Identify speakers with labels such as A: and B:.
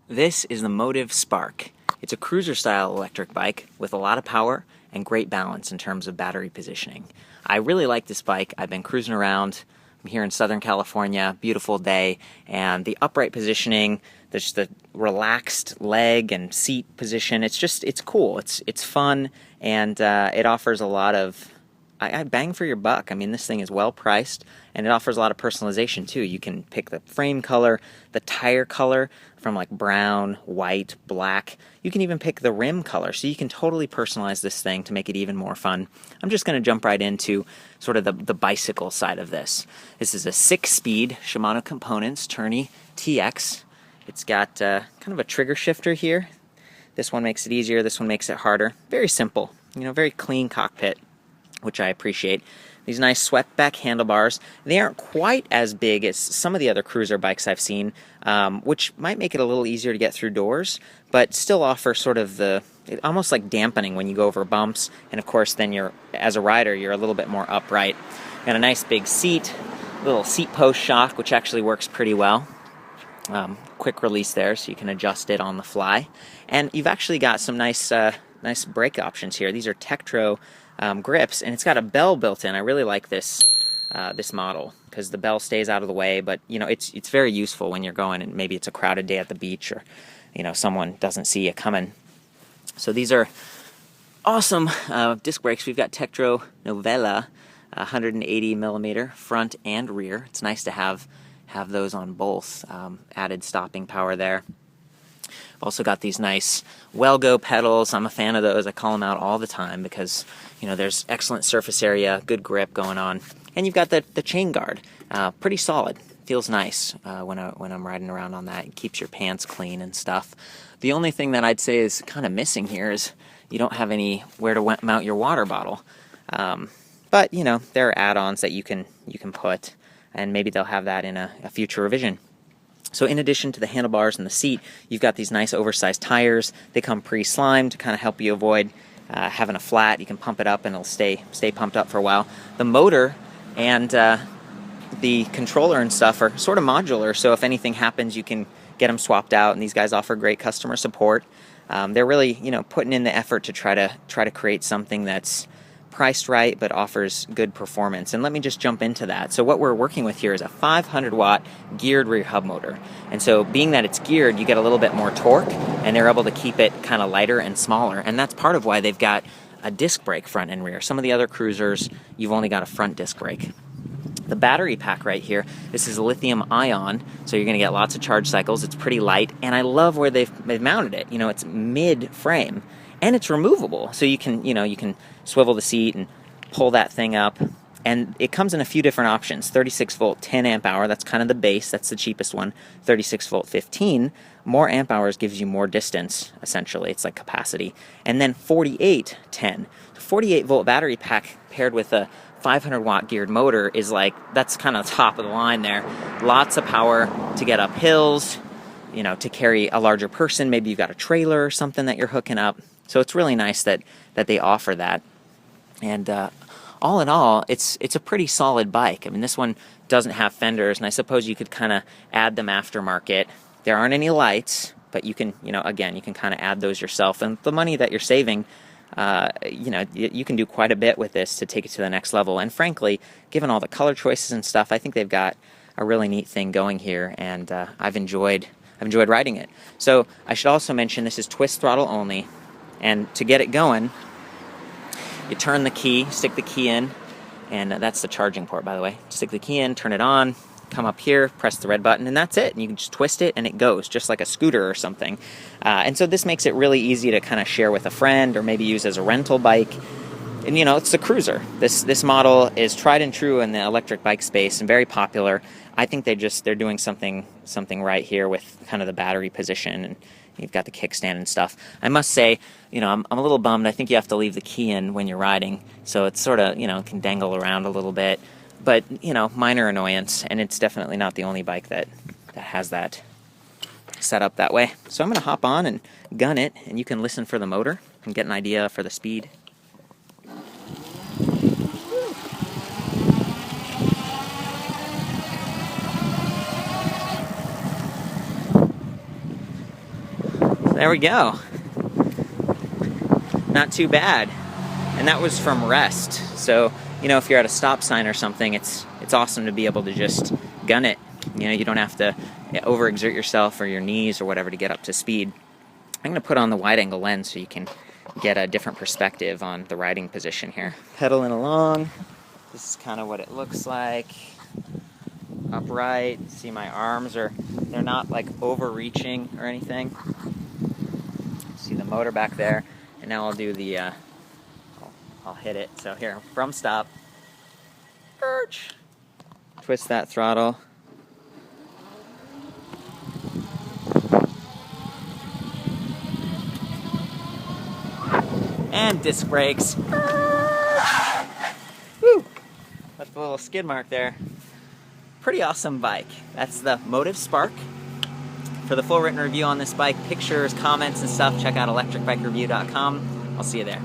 A: This is the Motiv Spark. It's a cruiser-style electric bike with a lot of power and great balance in terms of battery positioning. I really like this bike. I've been cruising around. I'm here in Southern California, beautiful day, and the upright positioning, there's the relaxed leg and seat position. It's cool. It's fun, and it offers a lot of I bang for your buck. I mean, this thing is well priced, and it offers a lot of personalization too. You can pick the frame color, the tire color from like brown, white, black. You can even pick the rim color, so you can totally personalize this thing to make it even more fun. I'm just going to jump right into sort of the bicycle side of this. This is a 6-speed Shimano Components Tourney TX. It's got kind of a trigger shifter here. This one makes it easier, this one makes it harder. Very simple, very clean cockpit, which I appreciate. These nice swept back handlebars. They aren't quite as big as some of the other cruiser bikes I've seen, which might make it a little easier to get through doors, but still offer sort of almost like dampening when you go over bumps. And of course, then as a rider, you're a little bit more upright. Got a nice big seat, little seat post shock, which actually works pretty well. Quick release there, so you can adjust it on the fly. And you've actually got some nice brake options here. These are Tektro grips, and it's got a bell built in. I really like this model because the bell stays out of the way, but it's very useful when you're going and maybe it's a crowded day at the beach, or someone doesn't see you coming. So these are awesome disc brakes. We've got Tektro Novella 180 millimeter front and rear. It's nice to have those on both. Added stopping power there. Also got these nice Wellgo pedals. I'm a fan of those. I call them out all the time because there's excellent surface area, good grip going on, and you've got the chain guard. Pretty solid. Feels nice when I'm riding around on that. It keeps your pants clean and stuff. The only thing that I'd say is kind of missing here is you don't have anywhere to mount your water bottle. But there are add-ons that you can put, and maybe they'll have that in a future revision. So in addition to the handlebars and the seat, you've got these nice oversized tires. They come pre-slimed to kind of help you avoid having a flat. You can pump it up and it'll stay pumped up for a while. The motor and the controller and stuff are sort of modular, so if anything happens, you can get them swapped out, and these guys offer great customer support. They're really putting in the effort to try to create something that's priced right but offers good performance. And let me just jump into that. So what we're working with here is a 500 watt geared rear hub motor, and so being that it's geared, you get a little bit more torque, and they're able to keep it kind of lighter and smaller, and that's part of why they've got a disc brake front and rear. Some of the other cruisers, you've only got a front disc brake. The battery pack right here, this is lithium-ion, so you're going to get lots of charge cycles. It's pretty light, and I love where they've mounted it. It's mid-frame, and it's removable, so you can swivel the seat and pull that thing up. And it comes in a few different options. 36 volt 10 amp hour, that's kind of the base, that's the cheapest one. 36 volt 15, more amp hours gives you more distance, essentially. It's like capacity. And then 48 10. 48 volt battery pack paired with a 500 watt geared motor is that's kind of top of the line there. Lots of power to get up hills, to carry a larger person. Maybe you've got a trailer or something that you're hooking up. So it's really nice that they offer that. And all in all, it's a pretty solid bike. I mean, this one doesn't have fenders, and I suppose you could kind of add them aftermarket. There aren't any lights, but you can, again, you can kind of add those yourself. And the money that you're saving, you can do quite a bit with this to take it to the next level. And frankly, given all the color choices and stuff, I think they've got a really neat thing going here, and I've enjoyed riding it. So I should also mention this is twist throttle only, and to get it going, you turn the key, stick the key in, and that's the charging port, by the way. Stick the key in, turn it on, come up here, press the red button, and that's it. And you can just twist it, and it goes, just like a scooter or something. And so this makes it really easy to kind of share with a friend, or maybe use as a rental bike. And it's a cruiser. This model is tried and true in the electric bike space and very popular. I think they're doing something right here with kind of the battery position, and you've got the kickstand and stuff. I must say, I'm a little bummed. I think you have to leave the key in when you're riding, so it's sort of, can dangle around a little bit. But, minor annoyance, and it's definitely not the only bike that has that set up that way. So I'm going to hop on and gun it, and you can listen for the motor and get an idea for the speed. There we go. Not too bad. And that was from rest. So, you know, if you're at a stop sign or something, it's awesome to be able to just gun it. You know, you don't have to overexert yourself or your knees or whatever to get up to speed. I'm going to put on the wide-angle lens so you can get a different perspective on the riding position here. Pedaling along. This is kind of what it looks like. Upright. See, my arms they're not like overreaching or anything. See the motor back there. And now I'll do the, I'll hit it. So here, from stop. Perch. Twist that throttle. And disc brakes. Woo! That's the little skid mark there. Pretty awesome bike. That's the Motiv Spark. For the full written review on this bike, pictures, comments, and stuff, check out ElectricBikeReview.com. I'll see you there.